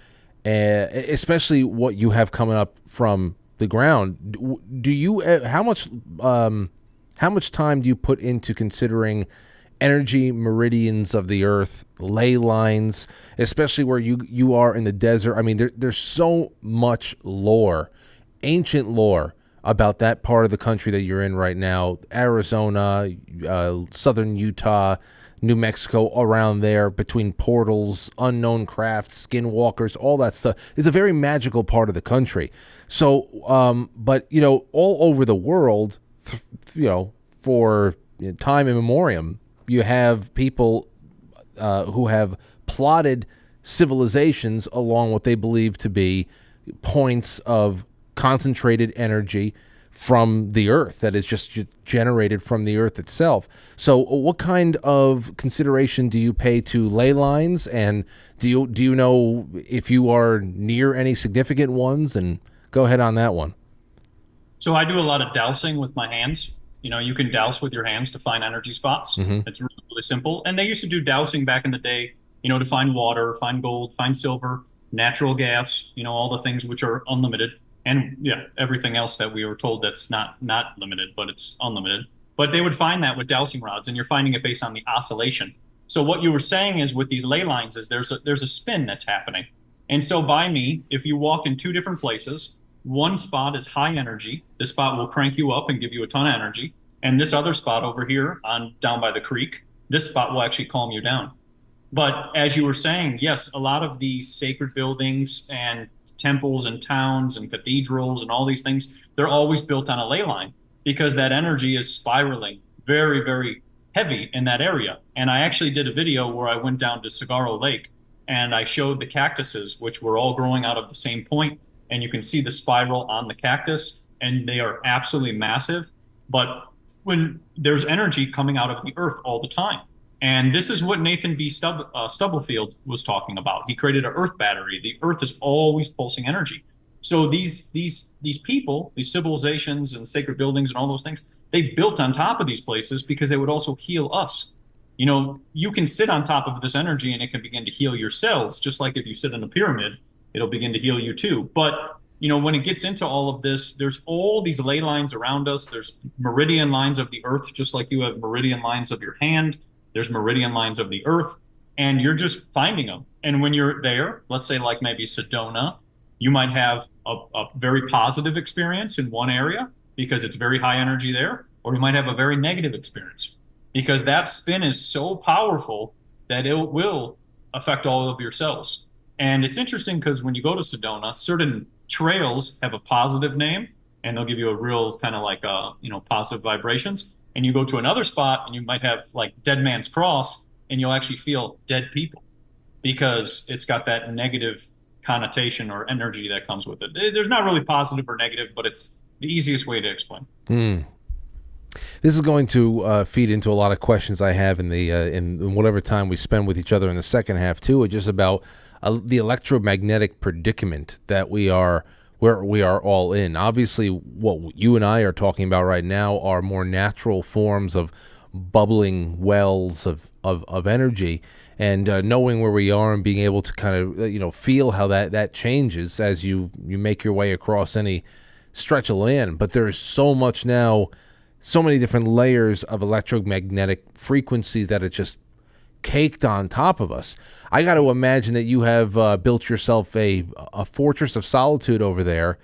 especially what you have coming up from the ground, do you how much time do you put into considering energy meridians of the earth, ley lines, especially where you are in the desert? I mean, there's so much lore, ancient lore about that part of the country that you're in right now, Arizona, southern Utah, New Mexico, around there, between portals, unknown crafts, skinwalkers, all that stuff. It's a very magical part of the country. So, but, you know, all over the world, you know, for time immemorial, you have people who have plotted civilizations along what they believe to be points of concentrated energy from the earth that is just generated from the earth itself. So what kind of consideration do you pay to ley lines, and do you know if you are near any significant ones? And go ahead on that one. So I do a lot of dowsing with my hands. You know, you can douse with your hands to find energy spots. It's really, really simple. And they used to do dowsing back in the day, you know, to find water, find gold, find silver, natural gas, you know, all the things which are unlimited. And yeah, everything else that we were told that's not limited, but it's unlimited. But they would find that with dowsing rods, and you're finding it based on the oscillation. So what you were saying is with these ley lines is there's a spin that's happening. And so by me, if you walk in two different places, one spot is high energy. This spot will crank you up and give you a ton of energy. And this other spot over here down by the creek, this spot will actually calm you down. But as you were saying, yes, a lot of these sacred buildings and temples and towns and cathedrals and all these things, they're always built on a ley line, because that energy is spiraling very, very heavy in that area. And I actually did a video where I went down to Saguaro Lake and I showed the cactuses, which were all growing out of the same point. And you can see the spiral on the cactus, and they are absolutely massive. But when there's energy coming out of the earth all the time. And this is what Nathan B. Stubblefield was talking about. He created an earth battery. The earth is always pulsing energy. So these people, these civilizations and sacred buildings and all those things, they built on top of these places because they would also heal us. You know, you can sit on top of this energy and it can begin to heal your cells, just like if you sit in a pyramid, it'll begin to heal you too. But you know, when it gets into all of this, there's all these ley lines around us. There's meridian lines of the earth, just like you have meridian lines of your hand. There's meridian lines of the earth, and you're just finding them. And when you're there, let's say like maybe Sedona, you might have a very positive experience in one area because it's very high energy there, or you might have a very negative experience because that spin is so powerful that it will affect all of your cells. And it's interesting because when you go to Sedona, certain trails have a positive name and they'll give you a real kind of like positive vibrations. And you go to another spot and you might have like Dead Man's Cross and you'll actually feel dead people because it's got that negative connotation or energy that comes with it. There's not really positive or negative, but it's the easiest way to explain. This is going to feed into a lot of questions I have in the in whatever time we spend with each other in the second half too, just about the electromagnetic predicament that we are where we are all in. Obviously, what you and I are talking about right now are more natural forms of bubbling wells of energy, and knowing where we are and being able to kind of feel how that changes as you make your way across any stretch of land. But there's so much now, so many different layers of electromagnetic frequencies that it's just caked on top of us. I got to imagine that you have built yourself a fortress of solitude over there.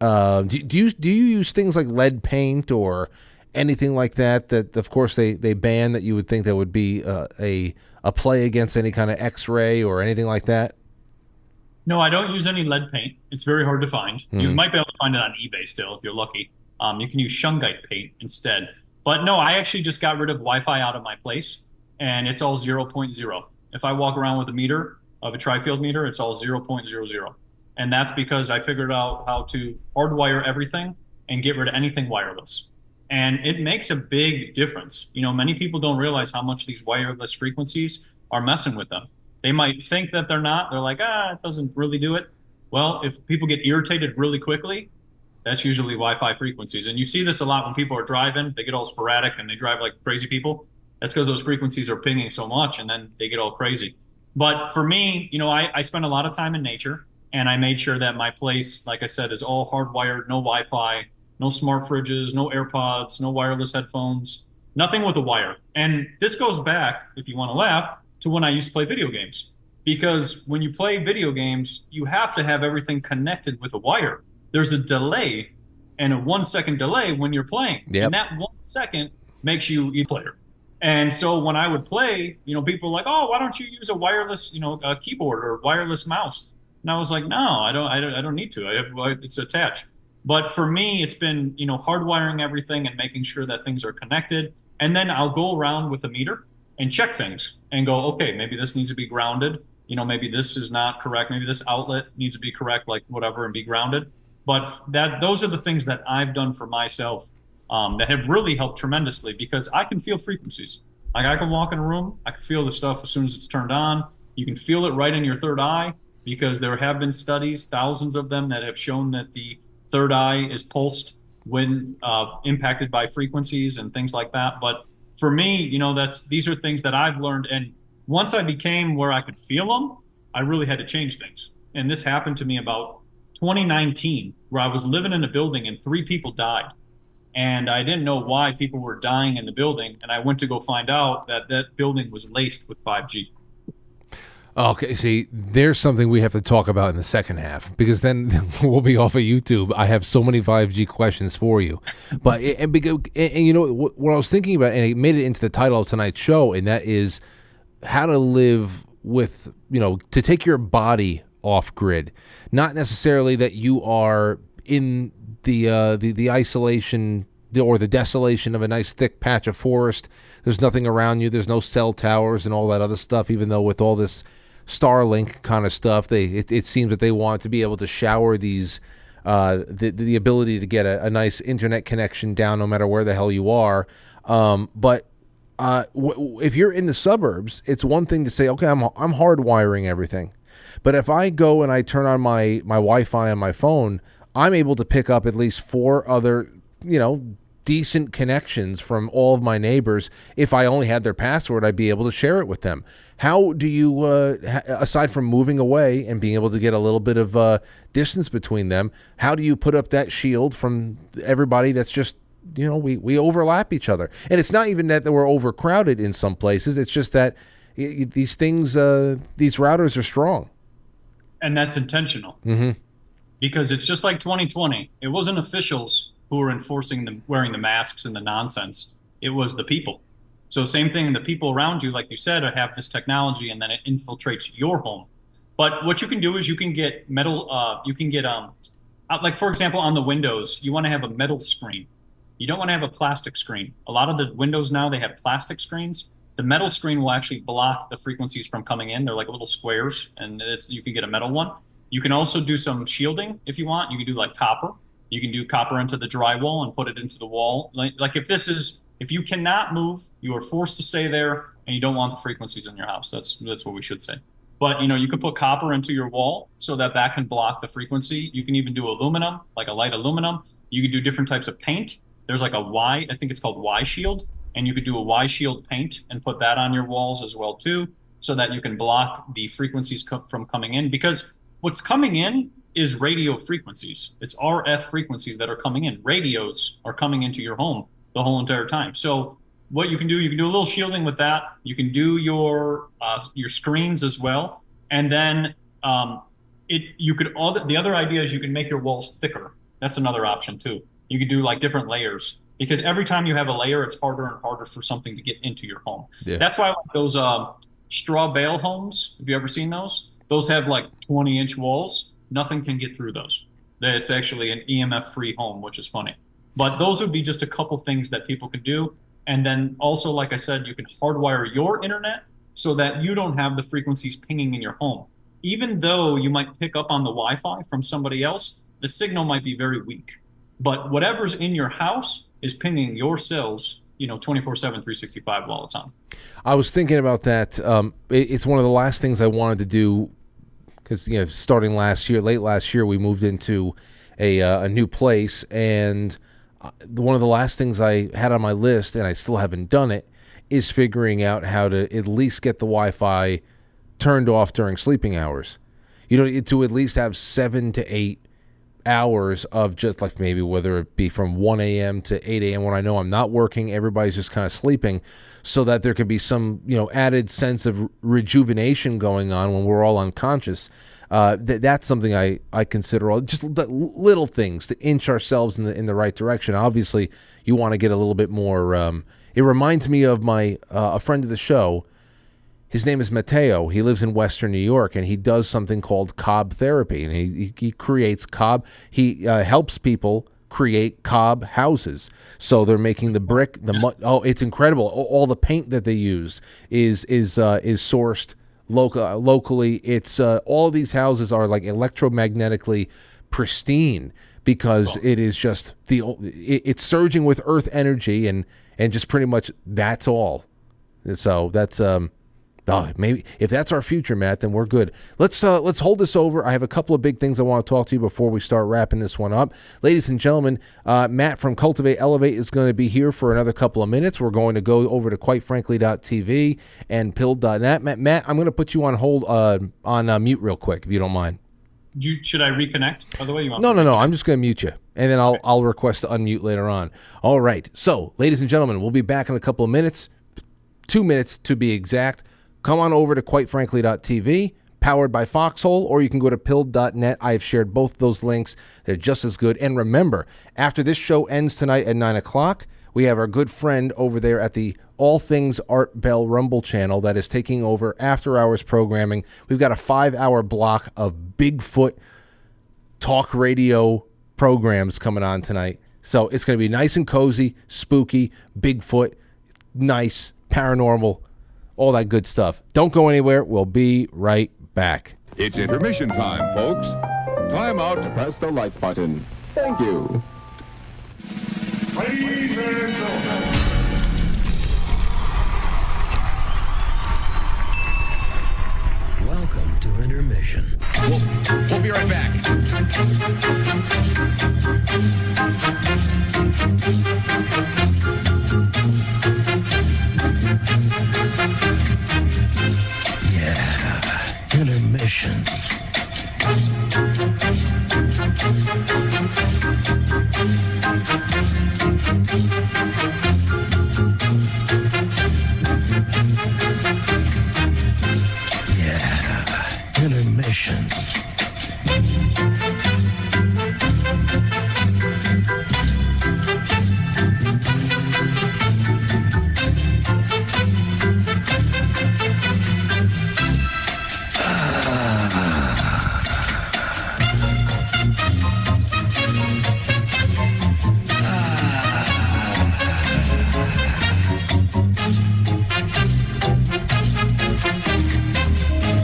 Do you use things like lead paint or anything like that? That of course they ban, that you would think that would be a play against any kind of X-ray or anything like that? No, I don't use any lead paint. It's very hard to find. You might be able to find it on eBay still if you're lucky. You can use shungite paint instead. But no, I actually just got rid of Wi-Fi out of my place, and it's all 0.0. If I walk around with a meter of a tri-field meter, it's all 0.00. And that's because I figured out how to hardwire everything and get rid of anything wireless. And it makes a big difference. You know, many people don't realize how much these wireless frequencies are messing with them. They might think that they're not. They're like, it doesn't really do it. Well, if people get irritated really quickly, that's usually Wi-Fi frequencies. And you see this a lot when people are driving. They get all sporadic and they drive like crazy people. That's because those frequencies are pinging so much and then they get all crazy. But for me, I spend a lot of time in nature, and I made sure that my place, like I said, is all hardwired, no Wi-Fi, no smart fridges, no AirPods, no wireless headphones, nothing with a wire. And this goes back, if you want to laugh, to when I used to play video games. Because when you play video games, you have to have everything connected with a wire. There's a delay, and a 1 second delay when you're playing. Yep. And that 1 second makes you a player. And so when I would play, people were like, oh, why don't you use a wireless, a keyboard or wireless mouse? And I was like, no, I don't need to. It's attached. But for me, it's been, hardwiring everything and making sure that things are connected. And then I'll go around with a meter and check things and go, okay, maybe this needs to be grounded. Maybe this is not correct. Maybe this outlet needs to be correct, like whatever, and be grounded. But those are the things that I've done for myself that have really helped tremendously, because I can feel frequencies. Like I can walk in a room, I can feel the stuff as soon as it's turned on. You can feel it right in your third eye, because there have been studies, thousands of them, that have shown that the third eye is pulsed when impacted by frequencies and things like that. But for me, these are things that I've learned. And once I became where I could feel them, I really had to change things. And this happened to me about 2019, where I was living in a building and 3 people died. And I didn't know why people were dying in the building. And I went to go find out that that building was laced with 5G. Okay, see, there's something we have to talk about in the second half, because then we'll be off of YouTube. I have so many 5G questions for you. But and what I was thinking about, and it made it into the title of tonight's show, and that is how to live with, to take your body off grid. Not necessarily that you are in the isolation or the desolation of a nice thick patch of forest. There's nothing around you. There's no cell towers and all that other stuff, even though with all this Starlink kind of stuff, it seems that they want to be able to shower these the ability to get a nice internet connection down no matter where the hell you are. But if you're in the suburbs, it's one thing to say, okay, I'm hardwiring everything. But if I go and I turn on my Wi-Fi on my phone, I'm able to pick up at least 4 other, decent connections from all of my neighbors. If I only had their password, I'd be able to share it with them. How do you, aside from moving away and being able to get a little bit of distance between them, how do you put up that shield from everybody that's just, we overlap each other? And it's not even that we're overcrowded in some places. It's just that these things, these routers are strong. And that's intentional. Mm-hmm. Because it's just like 2020. It wasn't officials who were enforcing wearing the masks and the nonsense. It was the people. So same thing, the people around you, like you said, have this technology and then it infiltrates your home. But what you can do is you can get metal, like for example, on the windows, you want to have a metal screen. You don't want to have a plastic screen. A lot of the windows now, they have plastic screens. The metal screen will actually block the frequencies from coming in. They're like little squares, and you can get a metal one. You can also do some shielding if you want. You can do like copper. You can do copper into the drywall and put it into the wall. Like if you cannot move, you are forced to stay there, and you don't want the frequencies in your house. That's what we should say. But you can put copper into your wall so that can block the frequency. You can even do aluminum, like a light aluminum. You can do different types of paint. There's like I think it's called Y shield, and you could do a Y shield paint and put that on your walls as well too, so that you can block the frequencies from coming in. Because what's coming in is radio frequencies. It's RF frequencies that are coming in. Radios are coming into your home the whole entire time. So what you can do a little shielding with that. You can do your screens as well. And then the other idea is you can make your walls thicker. That's another option too. You could do like different layers, because every time you have a layer, it's harder and harder for something to get into your home. Yeah. That's why I like those straw bale homes. Have you ever seen those? Those have like 20-inch walls. Nothing can get through those. It's actually an EMF-free home, which is funny. But those would be just a couple things that people can do. And then also, like I said, you can hardwire your internet so that you don't have the frequencies pinging in your home. Even though you might pick up on the Wi-Fi from somebody else, the signal might be very weak. But whatever's in your house is pinging your cells, 24/7, 365 while it's on. I was thinking about that. It's one of the last things I wanted to do, because starting late last year, we moved into a new place, and one of the last things I had on my list, and I still haven't done it, is figuring out how to at least get the Wi-Fi turned off during sleeping hours. To at least have 7 to 8 hours of just like, maybe whether it be from 1 a.m. to 8 a.m. when I know I'm not working, everybody's just kind of sleeping, so that there can be some added sense of rejuvenation going on when we're all unconscious. That's something I consider just little things to inch ourselves in the right direction. Obviously, you want to get a little bit more. It reminds me of a friend of the show. His name is Mateo. He lives in Western New York, and he does something called cob therapy, and he creates cob. He helps people create cob houses. So they're making the brick, the mud. Oh, it's incredible! All the paint that they use is sourced locally. It's all these houses are like electromagnetically pristine, because it is just it's surging with earth energy, and just pretty much that's all. So that's maybe if that's our future, Matt, then we're good. Let's hold this over. I have a couple of big things I want to talk to you before we start wrapping this one up. Ladies and gentlemen, Matt from Cultivate Elevate is going to be here for another couple of minutes. We're going to go over to quitefrankly.tv and pilled.net. Matt, I'm going to put you on hold on mute real quick, if you don't mind. Should I reconnect, by the way? No. I'm just going to mute you, and then I'll request to unmute later on. All right. So, ladies and gentlemen, we'll be back in a couple of minutes, 2 minutes to be exact. Come on over to quitefrankly.tv, powered by Foxhole, or you can go to pilled.net. I've shared both those links. They're just as good. And remember, after this show ends tonight at 9 o'clock, we have our good friend over there at the All Things Art Bell Rumble channel that is taking over after-hours programming. We've got a 5-hour block of Bigfoot talk radio programs coming on tonight. So it's going to be nice and cozy, spooky, Bigfoot, nice, paranormal, all that good stuff. Don't go anywhere. We'll be right back. It's intermission time, folks. Time out to press the like button. Thank you. Ladies and gentlemen. Welcome to intermission. intermission. We'll be right back. Yeah, intermission. Yeah, intermission.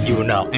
You are now